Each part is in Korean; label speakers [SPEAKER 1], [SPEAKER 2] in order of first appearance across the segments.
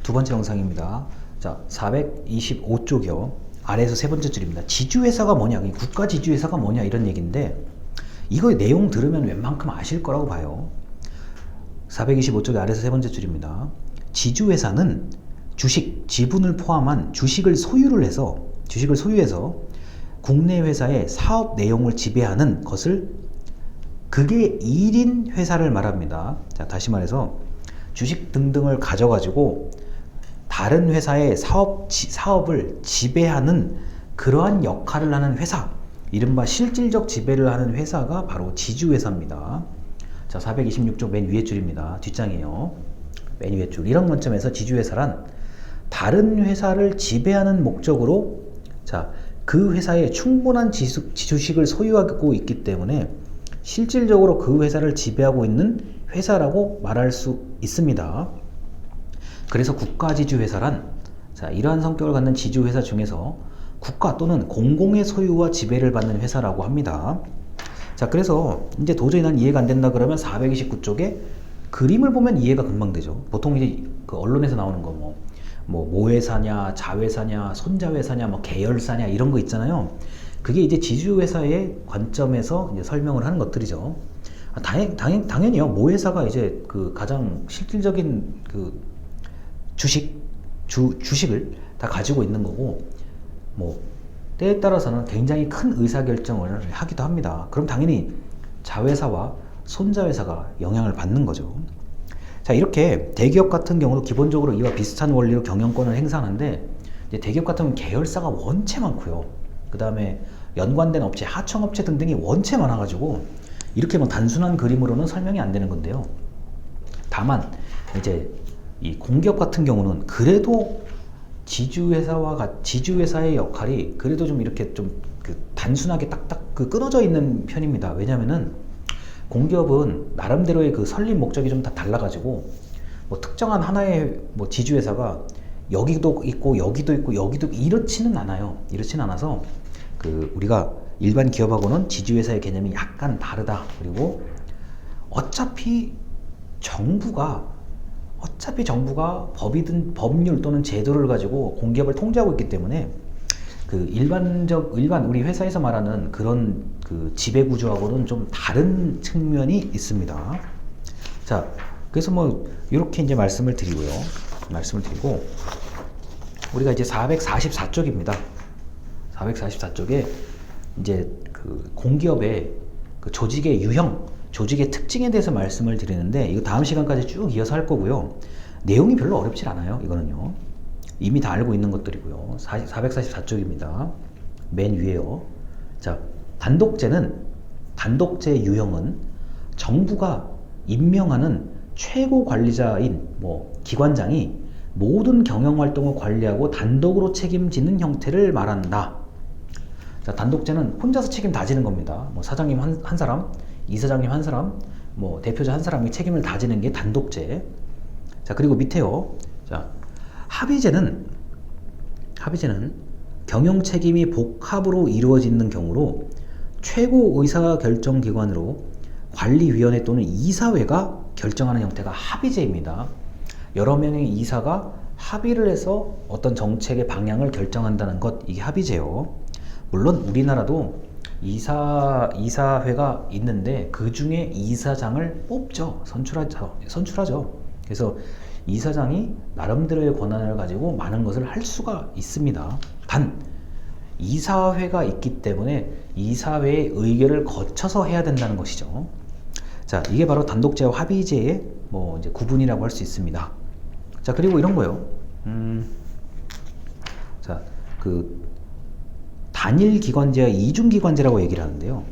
[SPEAKER 1] 두 번째 영상입니다. 자, 425쪽이요. 아래에서 세 번째 줄입니다. 지주회사가 뭐냐, 국가지주회사가 뭐냐 이런 얘기인데 이거 내용 들으면 웬만큼 아실 거라고 봐요. 425쪽의 아래에서 세 번째 줄입니다. 지주회사는 주식, 지분을 포함한 주식을 소유해서 국내 회사의 사업 내용을 지배하는 것을 그게 1인 회사를 말합니다. 자, 다시 말해서 주식 등등을 가져가지고 다른 회사의 사업을 지배하는 그러한 역할을 하는 회사, 이른바 실질적 지배를 하는 회사가 바로 지주회사입니다. 자, 426쪽 맨 위에 줄입니다. 뒷장이에요. 맨 위에 줄. 이런 관점에서 지주회사란 다른 회사를 지배하는 목적으로, 자, 그 회사에 충분한 주식을 소유하고 있기 때문에 실질적으로 그 회사를 지배하고 있는 회사라고 말할 수 있습니다. 그래서 국가지주회사란, 자, 이러한 성격을 갖는 지주회사 중에서 국가 또는 공공의 소유와 지배를 받는 회사라고 합니다. 자, 그래서 이제 도저히 난 이해가 안 된다 그러면 429쪽에 그림을 보면 이해가 금방 되죠. 보통 이제 그 언론에서 나오는 거 뭐 모회사냐, 자회사냐, 손자회사냐, 뭐 계열사냐 이런 거 있잖아요. 그게 이제 지주회사의 관점에서 이제 설명을 하는 것들이죠. 당연히요. 모회사가 이제 그 가장 실질적인 그 주식을 다 가지고 있는 거고, 뭐 때에 따라서는 굉장히 큰 의사결정을 하기도 합니다. 그럼 당연히 자회사와 손자회사가 영향을 받는 거죠. 자, 이렇게 대기업 같은 경우도 기본적으로 이와 비슷한 원리로 경영권을 행사하는데, 이제 대기업 같으면 계열사가 원체 많고요. 그 다음에 연관된 업체, 하청업체 등등이 원체 많아가지고 이렇게 뭐 단순한 그림으로는 설명이 안 되는 건데요. 다만 이제 이 공기업 같은 경우는 그래도 지주회사의 역할이 그래도 좀 이렇게 좀 그 단순하게 딱딱 그 끊어져 있는 편입니다. 왜냐면은 공기업은 나름대로의 그 설립 목적이 좀 다 달라가지고 뭐 특정한 하나의 뭐 지주회사가 여기도 있고 여기도 있고 여기도 이렇지는 않아요. 이렇지는 않아서 그 우리가 일반 기업하고는 지주회사의 개념이 약간 다르다. 그리고 어차피 정부가 법률 또는 제도를 가지고 공기업을 통제하고 있기 때문에 그 일반 우리 회사에서 말하는 그런 그 지배 구조하고는 좀 다른 측면이 있습니다. 자, 그래서 뭐 이렇게 이제 말씀을 드리고 우리가 이제 444쪽입니다. 444쪽에 이제 그 공기업의 그 조직의 유형, 조직의 특징에 대해서 말씀을 드리는데, 이거 다음 시간까지 쭉 이어서 할 거고요. 내용이 별로 어렵질 않아요. 이거는요. 이미 다 알고 있는 것들이고요. 444쪽입니다. 맨 위에요. 자, 단독제 유형은 정부가 임명하는 최고 관리자인 뭐 기관장이 모든 경영 활동을 관리하고 단독으로 책임지는 형태를 말한다. 자, 단독제는 혼자서 책임 다 지는 겁니다. 뭐 사장님 한 사람, 이사장님 한 사람, 뭐 대표자 한 사람이 책임을 다 지는 게 단독제. 자, 그리고 밑에요. 자, 합의제는 경영 책임이 복합으로 이루어지는 경우로 최고 의사결정기관으로 관리위원회 또는 이사회가 결정하는 형태가 합의제입니다. 여러 명의 이사가 합의를 해서 어떤 정책의 방향을 결정한다는 것, 이게 합의제요. 물론 우리나라도 이사회가 있는데 그 중에 이사장을 뽑죠. 선출하죠. 그래서 이사장이 나름대로의 권한을 가지고 많은 것을 할 수가 있습니다. 단 이사회가 있기 때문에 이사회의 의결을 거쳐서 해야 된다는 것이죠. 자, 이게 바로 단독제와 합의제의 뭐 이제 구분이라고 할 수 있습니다. 자, 그리고 이런 거요. 자, 그 단일 기관제와 이중 기관제라고 얘기를 하는데요.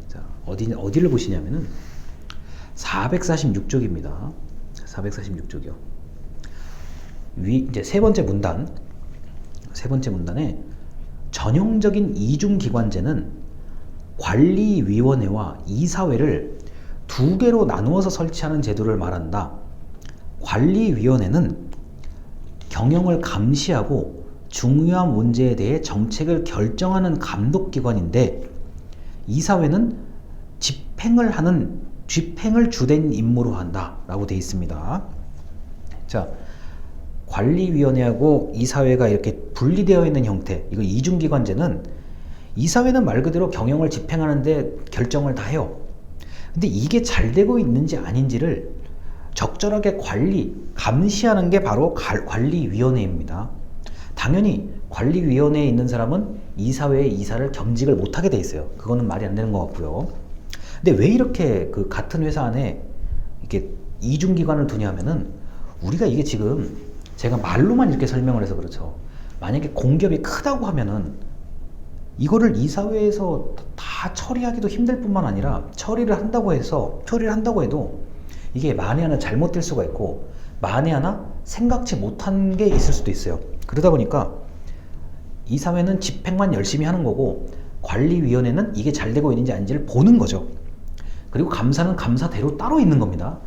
[SPEAKER 1] 자, 어디를 보시냐면은 446쪽입니다. 446쪽이요. 이제 세 번째 문단에 전형적인 이중기관제는 관리위원회와 이사회를 두 개로 나누어서 설치하는 제도를 말한다. 관리위원회는 경영을 감시하고 중요한 문제에 대해 정책을 결정하는 감독기관인데, 이사회는 집행을 주된 임무로 한다 라고 되어 있습니다. 자, 관리위원회하고 이사회가 이렇게 분리되어 있는 형태, 이거 이중기관제는 이사회는 말 그대로 경영을 집행하는데 결정을 다 해요. 근데 이게 잘 되고 있는지 아닌지를 적절하게 감시하는 게 바로 관리위원회입니다. 당연히 관리위원회에 있는 사람은 이사회의 이사를 겸직을 못하게 돼 있어요. 그거는 말이 안 되는 것 같고요. 근데 왜 이렇게 그 같은 회사 안에 이렇게 이중기관을 두냐면은 우리가 이게 지금 제가 말로만 이렇게 설명을 해서 그렇죠. 만약에 공기업이 크다고 하면은 이거를 이사회에서 다 처리하기도 힘들 뿐만 아니라 처리를 한다고 해도 이게 만에 하나 잘못될 수가 있고 만에 하나 생각지 못한 게 있을 수도 있어요. 그러다 보니까 이사회는 집행만 열심히 하는 거고 관리위원회는 이게 잘 되고 있는지 아닌지를 보는 거죠. 그리고 감사는 감사대로 따로 있는 겁니다.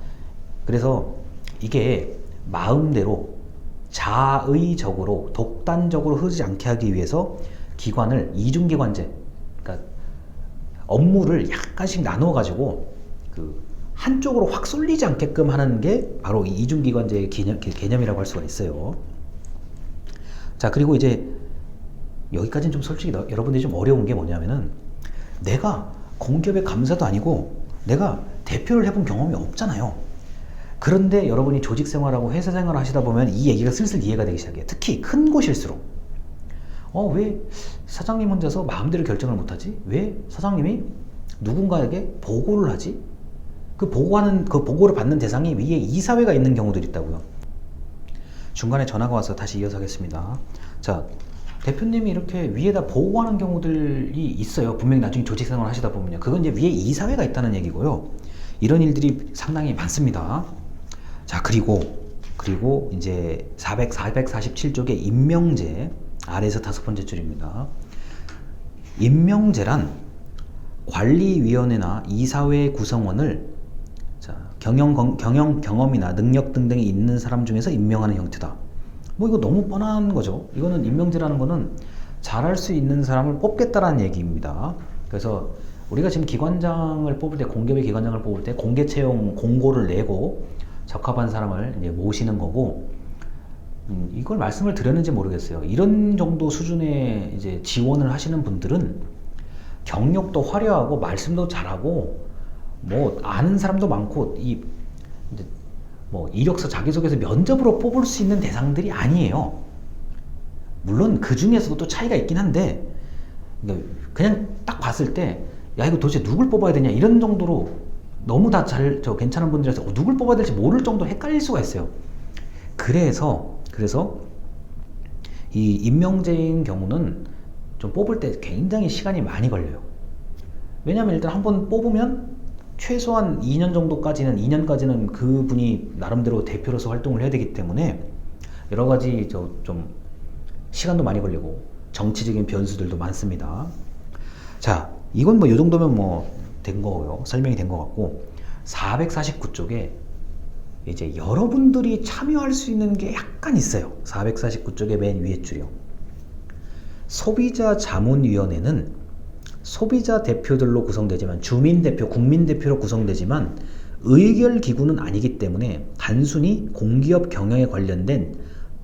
[SPEAKER 1] 그래서 이게 마음대로 자의적으로 독단적으로 흐르지 않게 하기 위해서 기관을 이중기관제, 그러니까 업무를 약간씩 나누어 가지고 그 한쪽으로 확 쏠리지 않게끔 하는 게 바로 이 이중기관제의 개념이라고 할 수가 있어요. 자, 그리고 이제 여기까지는 좀 솔직히 여러분들이 좀 어려운 게 뭐냐면은 내가 공기업의 감사도 아니고 내가 대표를 해본 경험이 없잖아요. 그런데 여러분이 조직 생활하고 회사 생활을 하시다 보면 이 얘기가 슬슬 이해가 되기 시작해요. 특히 큰 곳일수록. 왜 사장님 혼자서 마음대로 결정을 못하지? 왜 사장님이 누군가에게 보고를 하지? 그 보고를 받는 대상이 위에 이사회가 있는 경우들이 있다고요. 중간에 전화가 와서 다시 이어서 하겠습니다. 자, 대표님이 이렇게 위에다 보고하는 경우들이 있어요. 분명히 나중에 조직 생활을 하시다 보면요. 그건 이제 위에 이사회가 있다는 얘기고요. 이런 일들이 상당히 많습니다. 자, 그리고 이제 447쪽의 임명제 아래에서 5번째 줄입니다. 임명제란 관리위원회나 이사회 구성원을 경영 경험이나 능력 등등이 있는 사람 중에서 임명하는 형태다. 뭐 이거 너무 뻔한 거죠. 이거는 임명제라는 거는 잘할 수 있는 사람을 뽑겠다라는 얘기입니다. 그래서 우리가 지금 기관장을 뽑을 때, 공기업의 기관장을 뽑을 때 공개 채용 공고를 내고 적합한 사람을 이제 모시는 거고, 이걸 말씀을 드렸는지 모르겠어요. 이런 정도 수준의 이제 지원을 하시는 분들은 경력도 화려하고 말씀도 잘하고 뭐 아는 사람도 많고 뭐 이력서, 자기소개서, 면접으로 뽑을 수 있는 대상들이 아니에요. 물론 그 중에서도 또 차이가 있긴 한데 그냥 딱 봤을 때 야, 이거 도대체 누굴 뽑아야 되냐 이런 정도로 너무 다 괜찮은 분들이라서 누굴 뽑아야 될지 모를 정도로 헷갈릴 수가 있어요. 그래서 이 임명제인 경우는 좀 뽑을 때 굉장히 시간이 많이 걸려요. 왜냐면 일단 한번 뽑으면 최소한 2년까지는 그분이 나름대로 대표로서 활동을 해야 되기 때문에 여러 가지 좀 시간도 많이 걸리고 정치적인 변수들도 많습니다. 자, 이건 뭐 이 정도면 뭐 된 거고요. 설명이 된 것 같고, 449쪽에 이제 여러분들이 참여할 수 있는 게 약간 있어요. 449쪽의 맨 위에 줄이요. 소비자 자문위원회는 소비자 대표들로 구성되지만, 주민대표, 국민대표로 구성되지만 의결기구는 아니기 때문에 단순히 공기업 경영에 관련된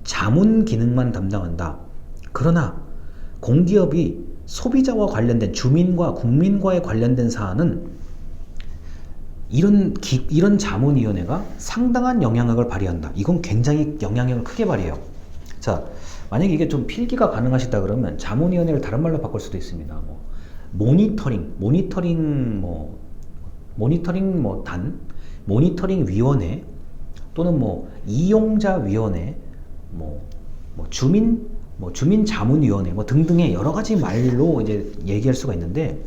[SPEAKER 1] 자문 기능만 담당한다. 그러나 공기업이 소비자와 관련된, 주민과 국민과의 관련된 사안은 이런 자문위원회가 상당한 영향력을 발휘한다. 이건 굉장히 영향력을 크게 발휘해요. 자, 만약에 이게 좀 필기가 가능하시다 그러면 자문위원회를 다른 말로 바꿀 수도 있습니다. 뭐 모니터링 위원회, 또는 뭐 이용자위원회, 주민 자문위원회 등등의 여러 가지 말로 이제 얘기할 수가 있는데,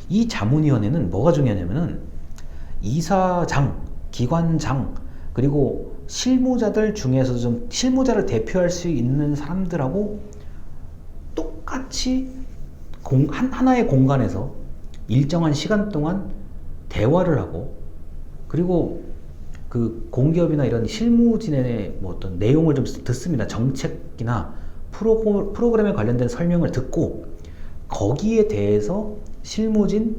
[SPEAKER 1] 이 자문위원회는 뭐가 중요하냐면은 이사장, 기관장, 그리고 실무자들 중에서 좀 실무자를 대표할 수 있는 사람들하고 똑같이 하나의 공간에서 일정한 시간 동안 대화를 하고, 그리고 그 공기업이나 이런 실무진의 뭐 어떤 내용을 좀 듣습니다. 정책이나 프로그램에 관련된 설명을 듣고 거기에 대해서 실무진,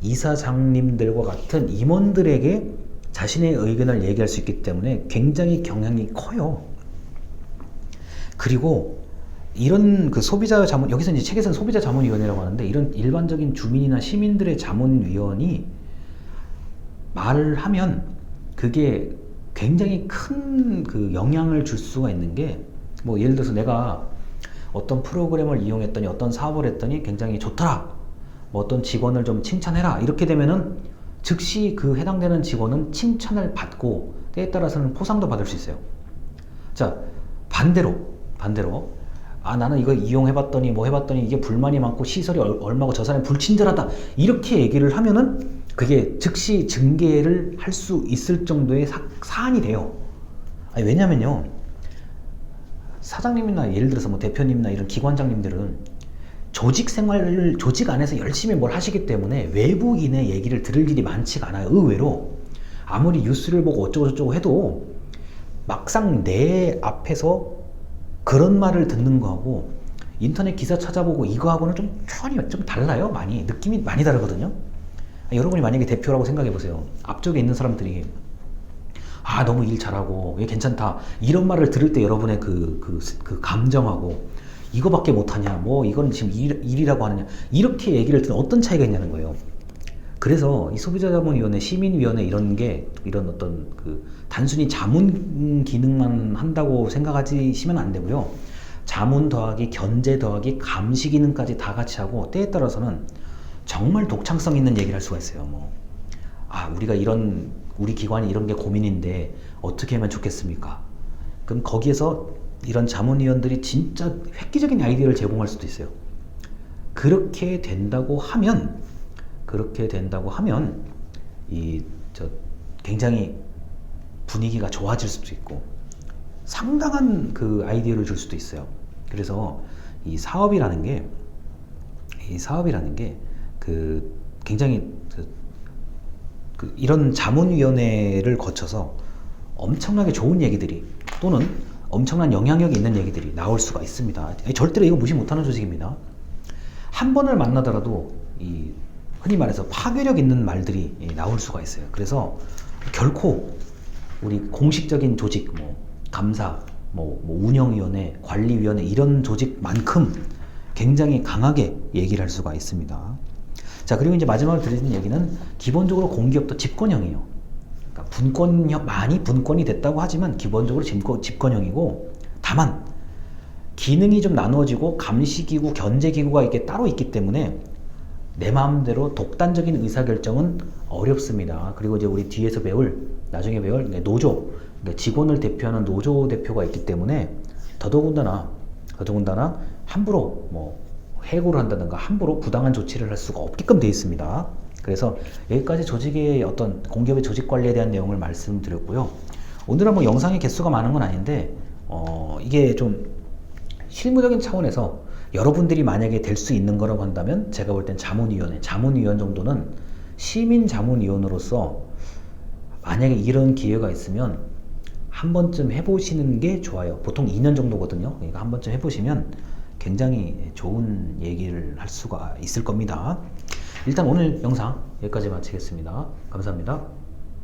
[SPEAKER 1] 이사장님들과 같은 임원들에게 자신의 의견을 얘기할 수 있기 때문에 굉장히 경향이 커요. 그리고 이런 그 소비자 자문, 여기서 이제 책에서는 소비자 자문위원회라고 하는데, 이런 일반적인 주민이나 시민들의 자문위원이 말을 하면 그게 굉장히 큰 그 영향을 줄 수가 있는 게, 뭐 예를 들어서 내가 어떤 프로그램을 이용했더니 어떤 사업을 했더니 굉장히 좋더라, 뭐 어떤 직원을 좀 칭찬해라, 이렇게 되면은 즉시 그 해당되는 직원은 칭찬을 받고 때에 따라서는 포상도 받을 수 있어요. 자, 반대로 나는 이거 이용해봤더니 뭐 해봤더니 이게 불만이 많고 시설이 얼마고 저 사람이 불친절하다, 이렇게 얘기를 하면은 그게 즉시 징계를 할 수 있을 정도의 사안이 돼요. 아니, 왜냐면요, 사장님이나 예를 들어서 뭐 대표님이나 이런 기관장님들은 조직 생활을, 조직 안에서 열심히 뭘 하시기 때문에 외부인의 얘기를 들을 일이 많지가 않아요. 의외로 아무리 뉴스를 보고 어쩌고 저쩌고 해도 막상 내 앞에서 그런 말을 듣는 거하고 인터넷 기사 찾아보고 이거하고는 좀 차원이 좀 달라요. 많이 느낌이 많이 다르거든요. 여러분이 만약에 대표라고 생각해 보세요. 앞쪽에 있는 사람들이 너무 일 잘하고 얘 괜찮다, 이런 말을 들을 때 여러분의 그 감정하고 이거밖에 못하냐, 뭐 이건 지금 일이라고 하느냐, 이렇게 얘기를 듣는 어떤 차이가 있냐는 거예요. 그래서 이 소비자자문위원회, 시민위원회 이런 게 이런 어떤 그 단순히 자문 기능만 한다고 생각하시면 안 되고요. 자문 더하기 견제 더하기 감시 기능까지 다 같이 하고, 때에 따라서는 정말 독창성 있는 얘기를 할 수가 있어요. 뭐 우리가 우리 기관이 이런 게 고민인데 어떻게 하면 좋겠습니까? 그럼 거기에서 이런 자문위원들이 진짜 획기적인 아이디어를 제공할 수도 있어요. 그렇게 된다고 하면 굉장히 분위기가 좋아질 수도 있고 상당한 그 아이디어를 줄 수도 있어요. 그래서 이 사업이라는 게 굉장히 이런 자문위원회를 거쳐서 엄청나게 좋은 얘기들이, 또는 엄청난 영향력이 있는 얘기들이 나올 수가 있습니다. 절대로 이거 무시 못하는 조직입니다. 한 번을 만나더라도 흔히 말해서 파괴력 있는 말들이 나올 수가 있어요. 그래서 결코 우리 공식적인 조직, 뭐 감사, 뭐 운영위원회, 관리위원회 이런 조직만큼 굉장히 강하게 얘기를 할 수가 있습니다. 자, 그리고 이제 마지막으로 드리는 얘기는 기본적으로 공기업도 집권형이에요. 그러니까 많이 분권이 됐다고 하지만 기본적으로 집권형이고, 다만 기능이 좀 나누어지고 감시기구, 견제기구가 이렇게 따로 있기 때문에 내 마음대로 독단적인 의사결정은 어렵습니다. 그리고 이제 우리 나중에 배울 노조, 그러니까 직원을 대표하는 노조 대표가 있기 때문에 더더군다나 함부로 뭐 해고를 한다든가 함부로 부당한 조치를 할 수가 없게끔 되어 있습니다. 그래서 여기까지 조직의 어떤 공기업의 조직 관리에 대한 내용을 말씀드렸고요. 오늘은 뭐 영상의 개수가 많은 건 아닌데 이게 좀 실무적인 차원에서 여러분들이 만약에 될 수 있는 거라고 한다면, 제가 볼 땐 자문위원 정도는 시민자문위원으로서 만약에 이런 기회가 있으면 한 번쯤 해보시는 게 좋아요. 보통 2년 정도거든요. 그러니까 한 번쯤 해보시면 굉장히 좋은 얘기를 할 수가 있을 겁니다. 일단 오늘 영상 여기까지 마치겠습니다. 감사합니다.